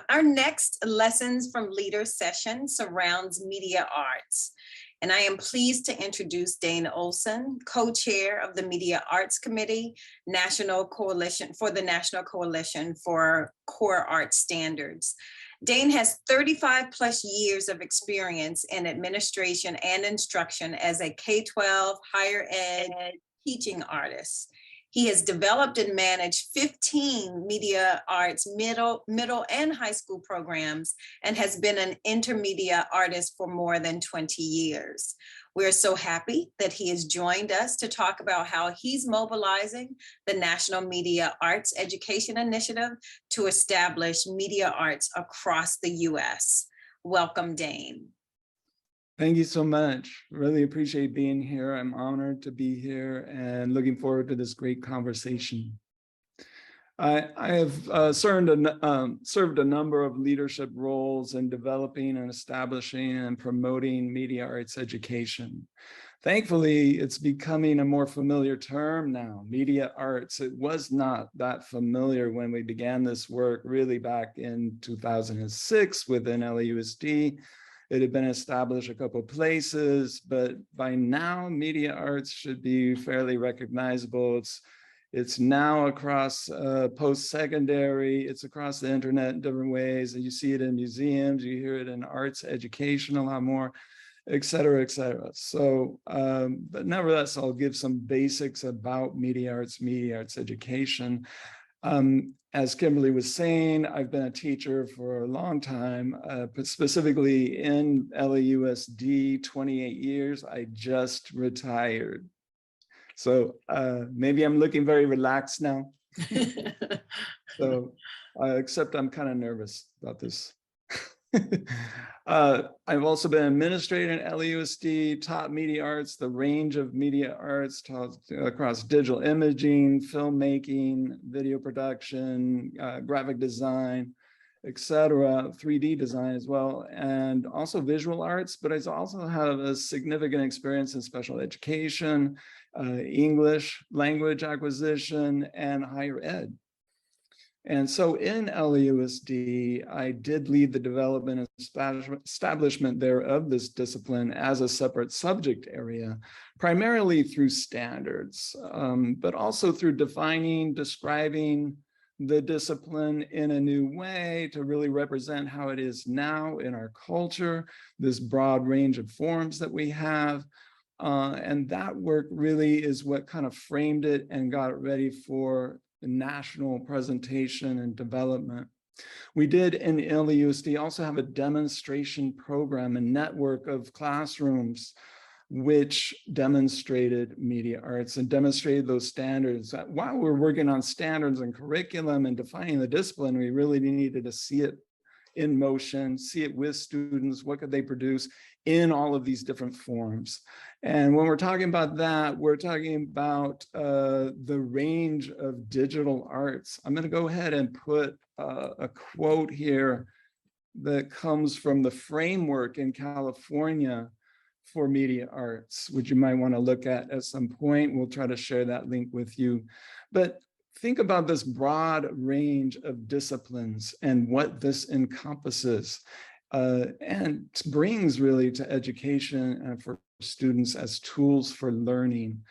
Our next Lessons from Leaders session surrounds media arts. And I am pleased to introduce Dain Olsen, co-chair of the Media Arts Committee, National Coalition for the National Coalition for Core Art Standards. Dain has 35 plus years of experience in administration and instruction as a K-12 higher ed teaching artist. He has developed and managed 15 media arts middle and high school programs and has been an intermedia artist for more than 20 years. We're so happy that he has joined us to talk about how he's mobilizing the National Media Arts Education Initiative to establish media arts across the US. Welcome, Dain. Thank you so much. Really appreciate being here. I'm honored to be here and looking forward to this great conversation. I have served a number of leadership roles in developing and establishing and promoting media arts education. Thankfully, it's becoming a more familiar term now, media arts. It was not that familiar when we began this work really back in 2006 within LAUSD. It had been established a couple of places, but by now media arts should be fairly recognizable. It's now across post-secondary, it's across the internet in different ways, and you see it in museums, you hear it in arts education a lot more, et cetera, et cetera. So, but nevertheless, I'll give some basics about media arts education. As Kimberly was saying, I've been a teacher for a long time, but specifically in LAUSD, 28 years. I just retired. So maybe I'm looking very relaxed now. So, except I'm kind of nervous about this. I've also been administrator at LAUSD, taught media arts, the range of media arts taught across digital imaging, filmmaking, video production, graphic design, etc., 3D design as well, and also visual arts, but I also have a significant experience in special education, English language acquisition, and higher ed. And so in LAUSD, I did lead the development and establishment there of this discipline as a separate subject area, primarily through standards, but also through defining, describing the discipline in a new way to really represent how it is now in our culture, this broad range of forms that we have. And that work really is what kind of framed it and got it ready for the national presentation and development. We did in LAUSD also have a demonstration program, a network of classrooms which demonstrated media arts and demonstrated those standards. While we're working on standards and curriculum and defining the discipline, we really needed to see it in motion, see it with students, what could they produce in all of these different forms. And when we're talking about that, we're talking about the range of digital arts. I'm going to go ahead and put a quote here that comes from the framework in California for media arts, which you might want to look at some point. We'll try to share that link with you. But think about this broad range of disciplines and what this encompasses and brings really to education and for students as tools for learning.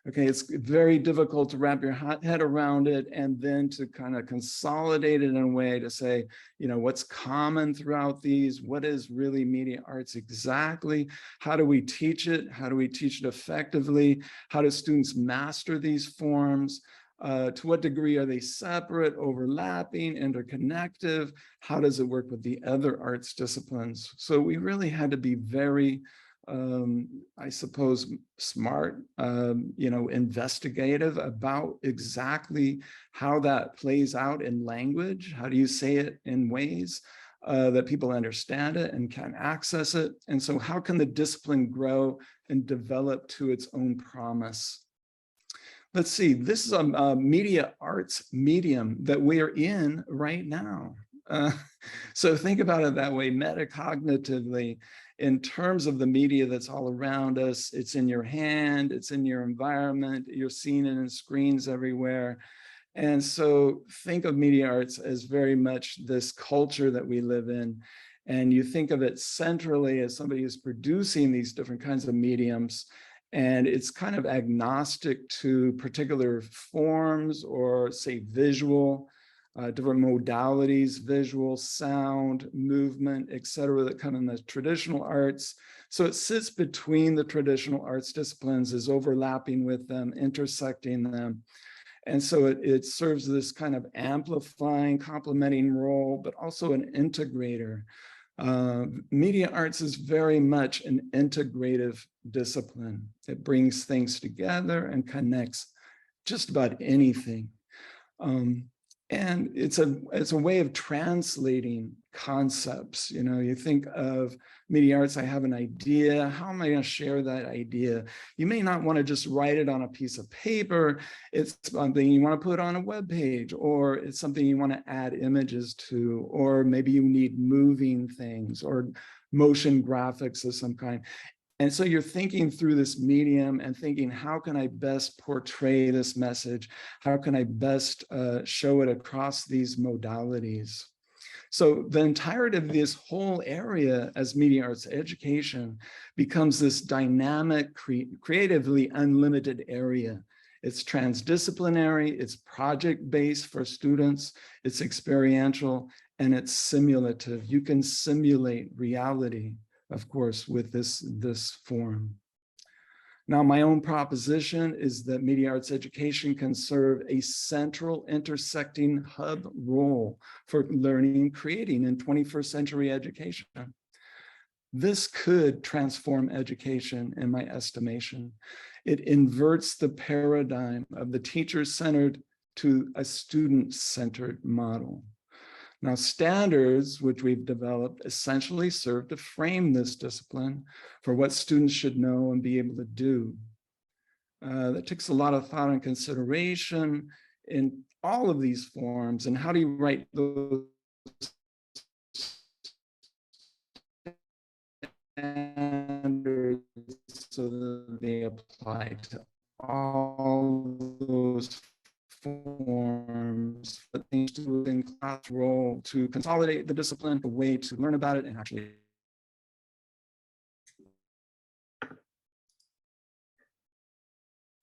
Okay, it's very difficult to wrap your head around it and then to kind of consolidate it in a way to say, you know, what's common throughout these, what is really media arts exactly, how do we teach it, how do we teach it effectively, how do students master these forms, to what degree are they separate, overlapping, interconnective, how does it work with the other arts disciplines? So we really had to be very I suppose, smart, you know, investigative about exactly how that plays out in language. How do you say it in ways that people understand it and can access it? And so how can the discipline grow and develop to its own promise? Let's see, this is a media arts medium that we are in right now. So think about it that way, metacognitively, in terms of the media that's all around us. It's in your hand, it's in your environment, you're seeing it in screens everywhere. And so think of media arts as very much this culture that we live in. And you think of it centrally as somebody who's producing these different kinds of mediums. And it's kind of agnostic to particular forms or, say, visual, different modalities, visual, sound, movement, et cetera, that come in the traditional arts. So it sits between the traditional arts disciplines, is overlapping with them, intersecting them. And so it serves this kind of amplifying, complementing role, but also an integrator. Media arts is very much an integrative discipline. It brings things together and connects just about anything. And it's a way of translating concepts. You know, you think of media arts, I have an idea. How am I going to share that idea? You may not want to just write it on a piece of paper. It's something you want to put on a web page, or it's something you want to add images to, or maybe you need moving things or motion graphics of some kind. And so you're thinking through this medium and thinking, how can I best portray this message? How can I best show it across these modalities? So the entirety of this whole area as media arts education becomes this dynamic, creatively unlimited area. It's transdisciplinary, it's project-based for students, it's experiential, and it's simulative. You can simulate reality, of course, with this form. Now, my own proposition is that media arts education can serve a central intersecting hub role for learning and creating in 21st century education. This could transform education, in my estimation. It inverts the paradigm of the teacher-centered to a student-centered model. Now, standards, which we've developed, essentially serve to frame this discipline for what students should know and be able to do. That takes a lot of thought and consideration in all of these forms. And how do you write those standards so that they apply to all those forms, but things to within class role to consolidate the discipline, a way to learn about it and actually.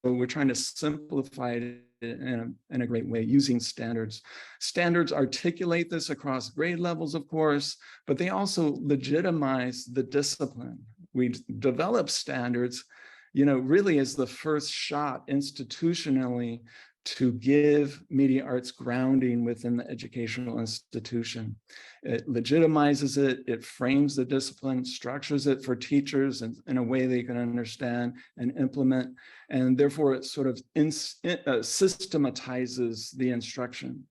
So we're trying to simplify it in a great way using standards. Standards articulate this across grade levels, of course, but they also legitimize the discipline. We develop standards, you know, really as the first shot institutionally to give media arts grounding within the educational institution. It legitimizes it, it frames the discipline, structures it for teachers in a way they can understand and implement, and therefore it sort of systematizes the instruction.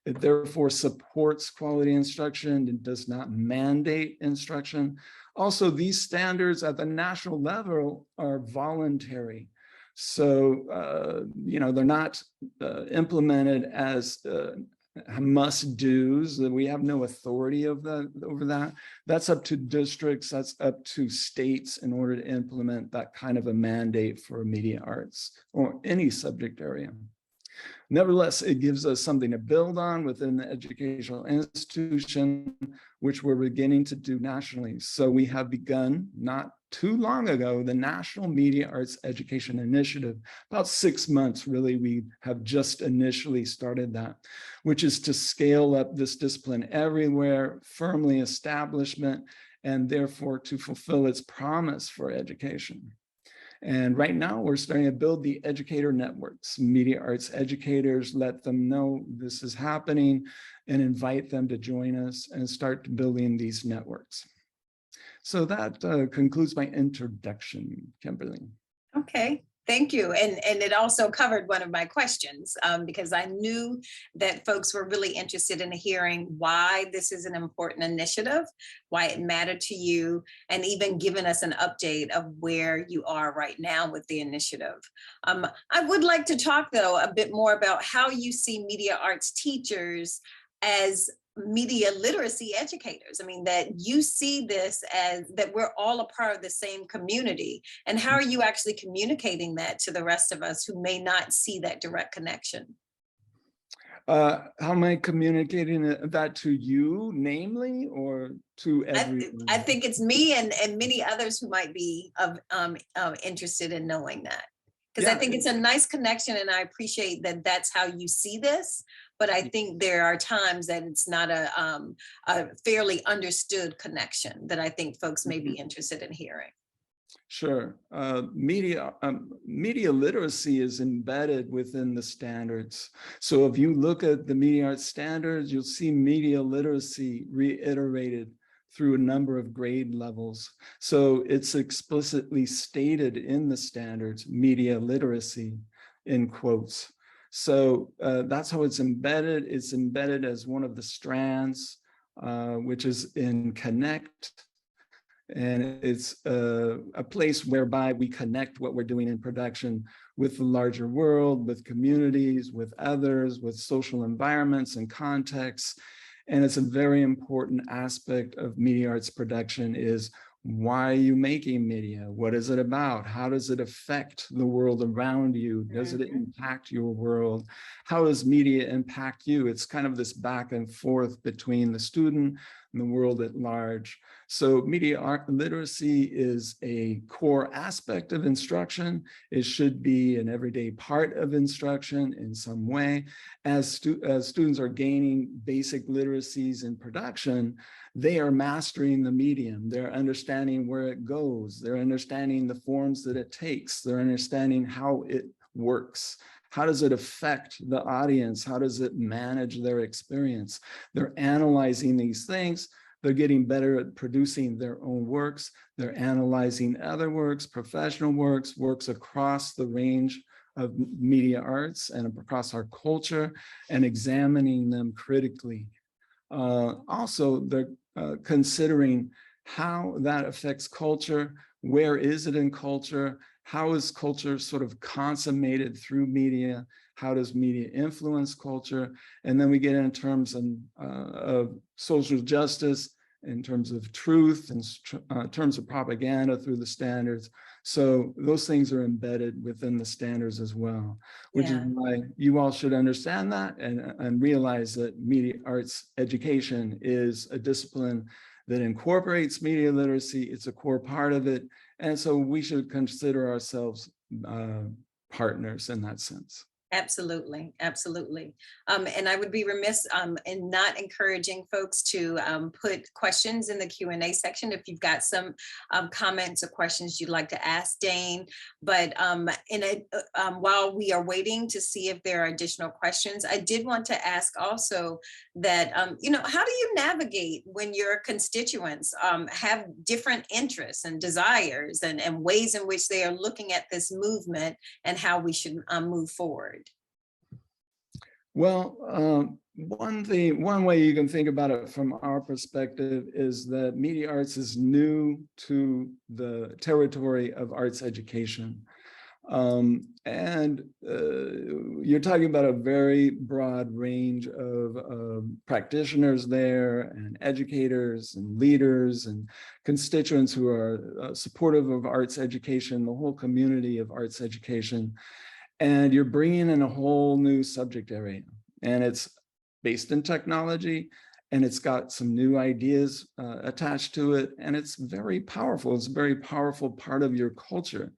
It therefore supports quality instruction and does not mandate instruction. Also, these standards at the national level are voluntary. So, you know, they're not implemented as must-dos. We have no authority over that. That's up to districts, that's up to states in order to implement that kind of a mandate for media arts or any subject area. Nevertheless, it gives us something to build on within the educational institution, which we're beginning to do nationally. So we have begun, not too long ago, the National Media Arts Education Initiative. About 6 months, really, we have just initially started that, which is to scale up this discipline everywhere, firmly establishment, and therefore to fulfill its promise for education. And right now we're starting to build the educator networks, media arts educators, let them know this is happening and invite them to join us and start building these networks. So that concludes my introduction, Kimberly. Okay. Thank you. And it also covered one of my questions because I knew that folks were really interested in hearing why this is an important initiative, why it mattered to you, and even giving us an update of where you are right now with the initiative. I would like to talk, though, a bit more about how you see media arts teachers as media literacy educators. I mean, that you see this as that we're all a part of the same community. And how are you actually communicating that to the rest of us who may not see that direct connection? How am I communicating that to you, namely, or to I everyone? think it's me and many others who might be interested in knowing that. Because I Yeah, think it's a nice connection and I appreciate that that's how you see this. But I think there are times that it's not a fairly understood connection that I think folks may be interested in hearing. sure. Media literacy is embedded within the standards. So if you look at the media arts standards, you'll see media literacy reiterated through a number of grade levels. So it's explicitly stated in the standards, media literacy, in quotes. So that's how it's embedded. It's embedded as one of the strands, which is in connect. And it's a place whereby we connect what we're doing in production with the larger world, with communities, with others, with social environments and contexts. And it's a very important aspect of media arts production is, why are you making media? What is it about? How does it affect the world around you? Does it impact your world? How does media impact you? It's kind of this back and forth between the student and the world at large. So media art literacy is a core aspect of instruction. It should be an everyday part of instruction in some way. As students are gaining basic literacies in production, they are mastering the medium. They're understanding where it goes. They're understanding the forms that it takes. They're understanding how it works. How does it affect the audience? How does it manage their experience? They're analyzing these things. They're getting better at producing their own works. They're analyzing other works, professional works, works across the range of media arts and across our culture, and examining them critically. Also, they're considering how that affects culture. Where is it in culture? How is culture sort of consummated through media? How does media influence culture? And then we get in terms of social justice, in terms of truth, and terms of propaganda through the standards. So those things are embedded within the standards as well, which is why you all should understand that and realize that media arts education is a discipline that incorporates media literacy. It's a core part of it. And so we should consider ourselves partners in that sense. Absolutely, absolutely. And I would be remiss in not encouraging folks to put questions in the Q&A section if you've got some comments or questions you'd like to ask Dain. But while we are waiting to see if there are additional questions, I did want to ask also that, how do you navigate when your constituents have different interests and desires and ways in which they are looking at this movement and how we should move forward? Well, one way you can think about it from our perspective is that media arts is new to the territory of arts education. And you're talking about a very broad range of practitioners there, and educators and leaders and constituents who are supportive of arts education, the whole community of arts education. And you're bringing in a whole new subject area, and it's based in technology, and it's got some new ideas attached to it, and it's very powerful. It's a very powerful part of your culture.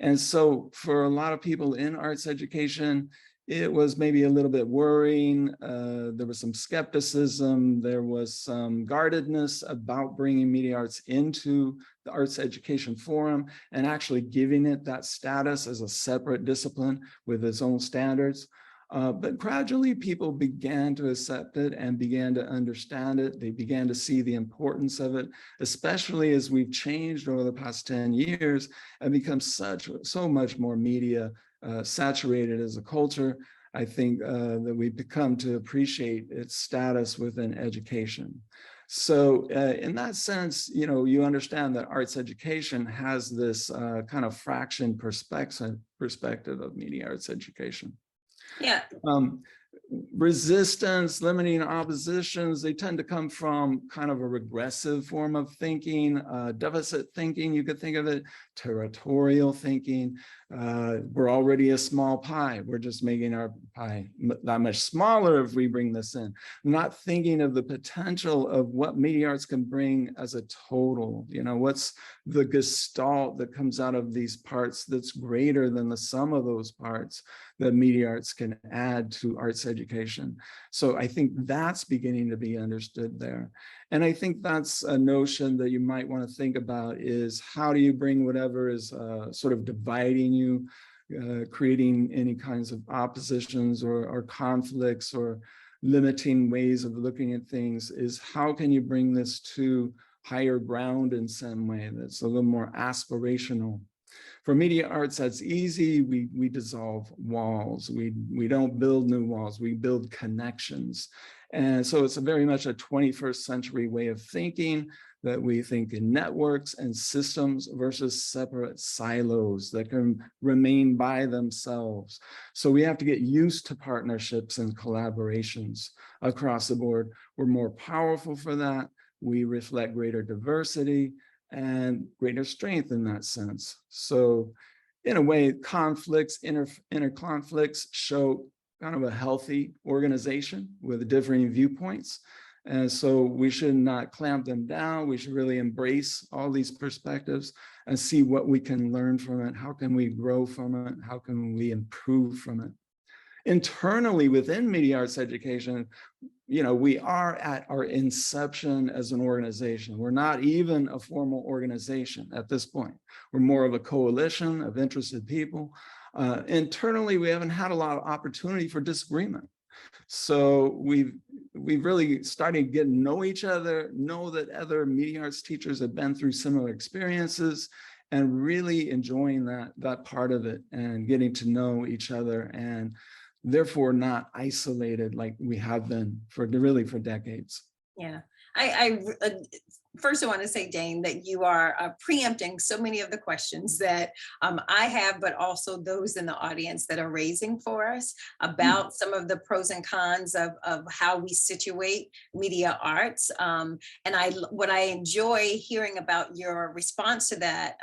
And so for a lot of people in arts education, it was maybe a little bit worrying. There was some skepticism. There was some guardedness about bringing media arts into the Arts Education Forum and actually giving it that status as a separate discipline with its own standards. But gradually people began to accept it and began to understand it. They began to see the importance of it, especially as we've changed over the past 10 years and become so much more media saturated as a culture. I think that we've become to appreciate its status within education. So in that sense, you understand that arts education has this kind of fraction perspective of media arts education. Yeah. resistance, limiting oppositions, they tend to come from kind of a regressive form of thinking, deficit thinking, you could think of it, territorial thinking. We're already a small pie. We're just making our pie that much smaller if we bring this in. Not thinking of the potential of what media arts can bring as a total. You know, what's the gestalt that comes out of these parts that's greater than the sum of those parts that media arts can add to arts education. So I think that's beginning to be understood there. And I think that's a notion that you might want to think about, is how do you bring whatever is sort of dividing you, creating any kinds of oppositions or conflicts or limiting ways of looking at things, is how can you bring this to higher ground in some way that's a little more aspirational. For media arts, that's easy. We dissolve walls. We don't build new walls. We build connections. And so it's a very much a 21st century way of thinking, that we think in networks and systems versus separate silos that can remain by themselves. So we have to get used to partnerships and collaborations across the board. We're more powerful for that. We reflect greater diversity and greater strength in that sense. So in a way, conflicts, inner conflicts show kind of a healthy organization with differing viewpoints. And so we should not clamp them down. We should really embrace all these perspectives and see what we can learn from it. How can we grow from it? How can we improve from it? Internally within media arts education, you know, we are at our inception as an organization. We're not even a formal organization at this point. We're more of a coalition of interested people. Internally, we haven't had a lot of opportunity for disagreement. So we've really started getting to know each other, know that other media arts teachers have been through similar experiences, and really enjoying that part of it and getting to know each other, and therefore not isolated like we have been for decades. Yeah, I first I want to say, Dain, that you are preempting so many of the questions that I have, but also those in the audience that are raising for us about some of the pros and cons of how we situate media arts. And what I enjoy hearing about your response to that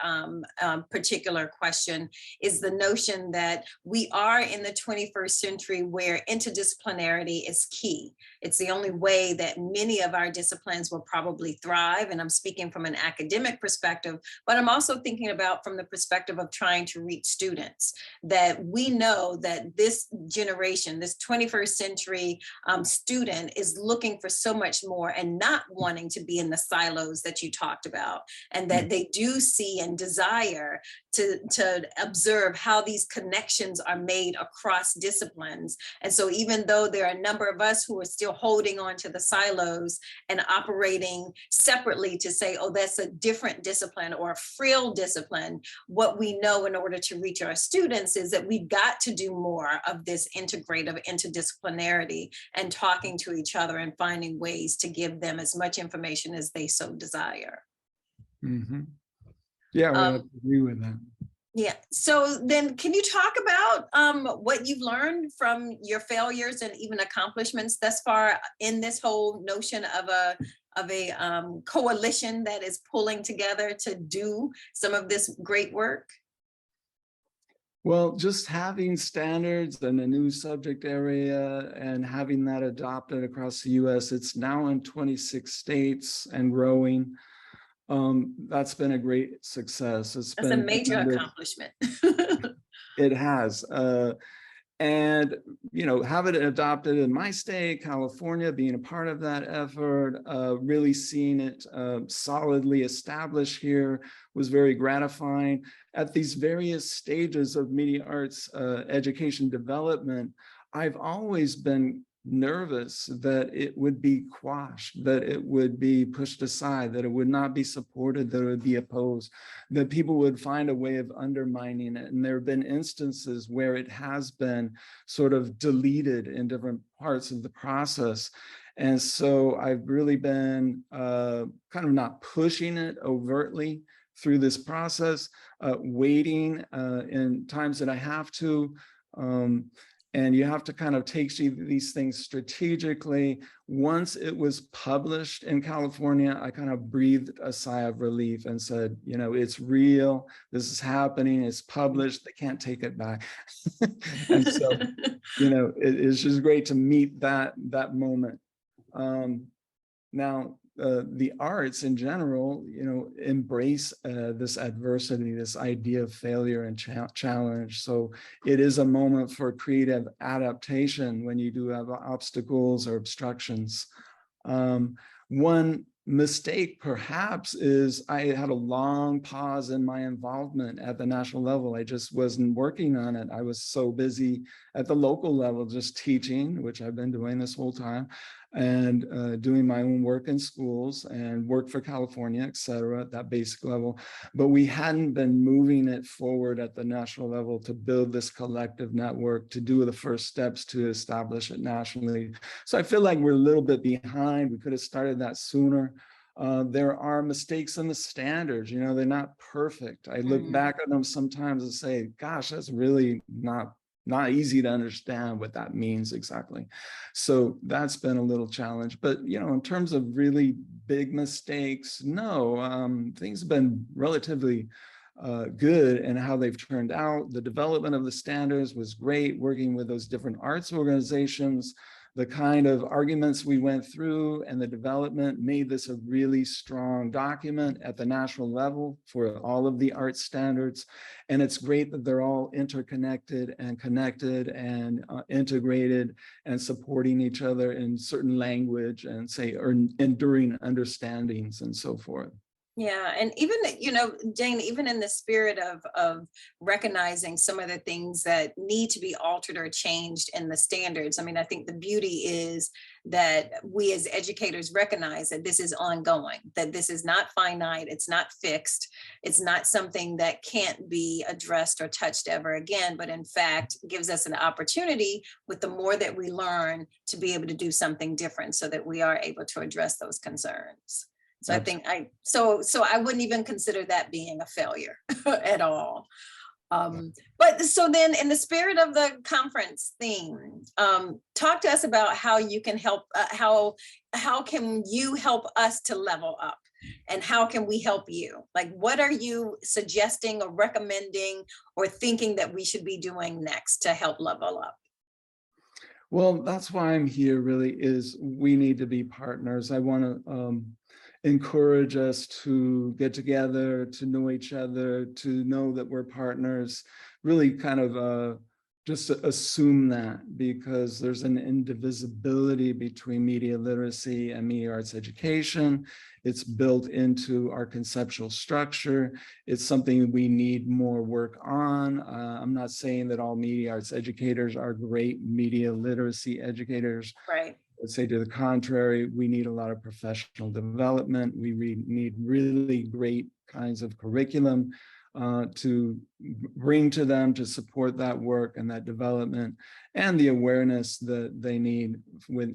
particular question is the notion that we are in the 21st century where interdisciplinarity is key. It's the only way that many of our disciplines will probably thrive. And I'm speaking from an academic perspective, but I'm also thinking about from the perspective of trying to reach students, that we know that this generation, this 21st century student is looking for so much more and not wanting to be in the silos that you talked about, and that they do see and desire to observe how these connections are made across disciplines. And so even though there are a number of us who are still holding on to the silos and operating separately to say, oh, that's a different discipline or a frill discipline, what we know in order to reach our students is that we've got to do more of this integrative interdisciplinarity and talking to each other and finding ways to give them as much information as they so desire. Mm-hmm. Yeah, I agree with that. Yeah. So then can you talk about what you've learned from your failures and even accomplishments thus far in this whole notion of a coalition that is pulling together to do some of this great work? Well, just having standards and a new subject area and having that adopted across the US, it's now in 26 states and growing. That's been a great success. That's a major accomplishment. It has. And, you know, have it adopted in my state, California, being a part of that effort, really seeing it solidly established here was very gratifying. At these various stages of media arts education development, I've always been nervous that it would be quashed, that it would be pushed aside, that it would not be supported, that it would be opposed, that people would find a way of undermining it. And there have been instances where it has been sort of deleted in different parts of the process. And so I've really been kind of not pushing it overtly through this process, waiting in times that I have to, And you have to kind of take these things strategically. Once it was published in California, I kind of breathed a sigh of relief and said, you know, it's real. This is happening. It's published. They can't take it back. And so, you know, it's just great to meet that moment. Now, the arts in general, you know, embrace this adversity, this idea of failure and challenge. So it is a moment for creative adaptation when you do have obstacles or obstructions. One mistake perhaps is I had a long pause in my involvement at the national level. I just wasn't working on it. I was so busy at the local level just teaching, which I've been doing this whole time, and doing my own work in schools and work for California, et cetera, at that basic level. But we hadn't been moving it forward at the national level to build this collective network, to do the first steps to establish it nationally. So I feel like we're a little bit behind. We could have started that sooner. There are mistakes in the standards, you know, they're not perfect. I look back at them sometimes and say, gosh, that's really not easy to understand what that means exactly. So that's been a little challenge. But, you know, in terms of really big mistakes, no, things have been relatively good in how they've turned out. The development of the standards was great, working with those different arts organizations. The kind of arguments we went through and the development made this a really strong document at the national level for all of the art standards. And it's great that they're all interconnected and connected and integrated and supporting each other in certain language and say, or enduring understandings and so forth. Yeah, and even, you know, Dain, even in the spirit of recognizing some of the things that need to be altered or changed in the standards. I mean, I think the beauty is that we as educators recognize that this is ongoing, that this is not finite, it's not fixed, it's not something that can't be addressed or touched ever again, but in fact gives us an opportunity with the more that we learn to be able to do something different so that we are able to address those concerns. So I think so I wouldn't even consider that being a failure at all. But so then in the spirit of the conference theme, talk to us about how you can help, how can you help us to level up? And how can we help you? Like, what are you suggesting or recommending or thinking that we should be doing next to help level up? Well, that's why I'm here really, is we need to be partners. I want to encourage us to get together, to know each other, to know that we're partners, really kind of just assume that, because there's an indivisibility between media literacy and media arts education. It's built into our conceptual structure. It's something we need more work on. I'm not saying that all media arts educators are great media literacy educators. Right. Let's say to the contrary, we need a lot of professional development. We need really great kinds of curriculum to bring to them to support that work and that development and the awareness that they need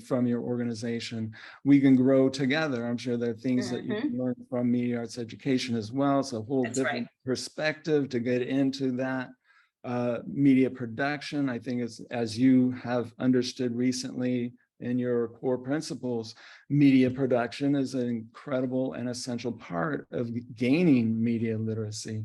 from your organization. We can grow together. I'm sure there are things that you can learn from media arts education as well. It's a whole different perspective to get into that. Media production, I think, is, as you have understood recently in your core principles, media production is an incredible and essential part of gaining media literacy,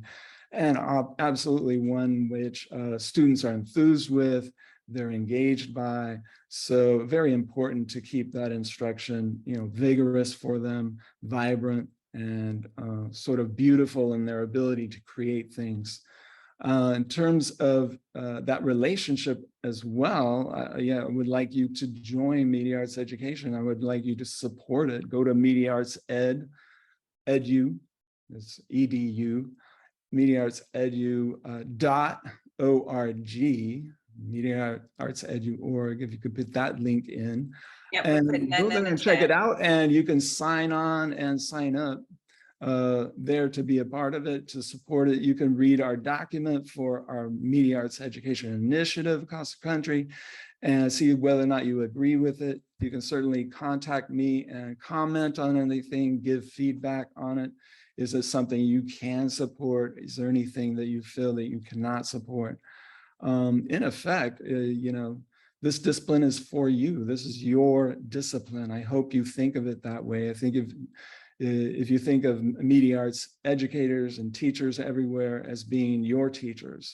and absolutely one which students are enthused with, they're engaged by. So very important to keep that instruction, you know, vigorous for them, vibrant, and sort of beautiful in their ability to create things. In terms of that relationship as well, yeah, I would like you to join Media Arts Education. I would like you to support it. Go to Media Arts Edu, it's EDU, mediaartsedu.org, Media Arts Edu.org, if you could put that link in. Yep, And go there and check it out, and you can sign on and sign up there to be a part of it, to support it. You can read our document for our Media Arts Education Initiative across the country and see whether or not you agree with it. You can certainly contact me and comment on anything, give feedback on it. Is it something you can support? Is there anything that you feel that you cannot support? in effect, this discipline is for you. This is your discipline. I hope you think of it that way. I think if you think of media arts educators and teachers everywhere as being your teachers,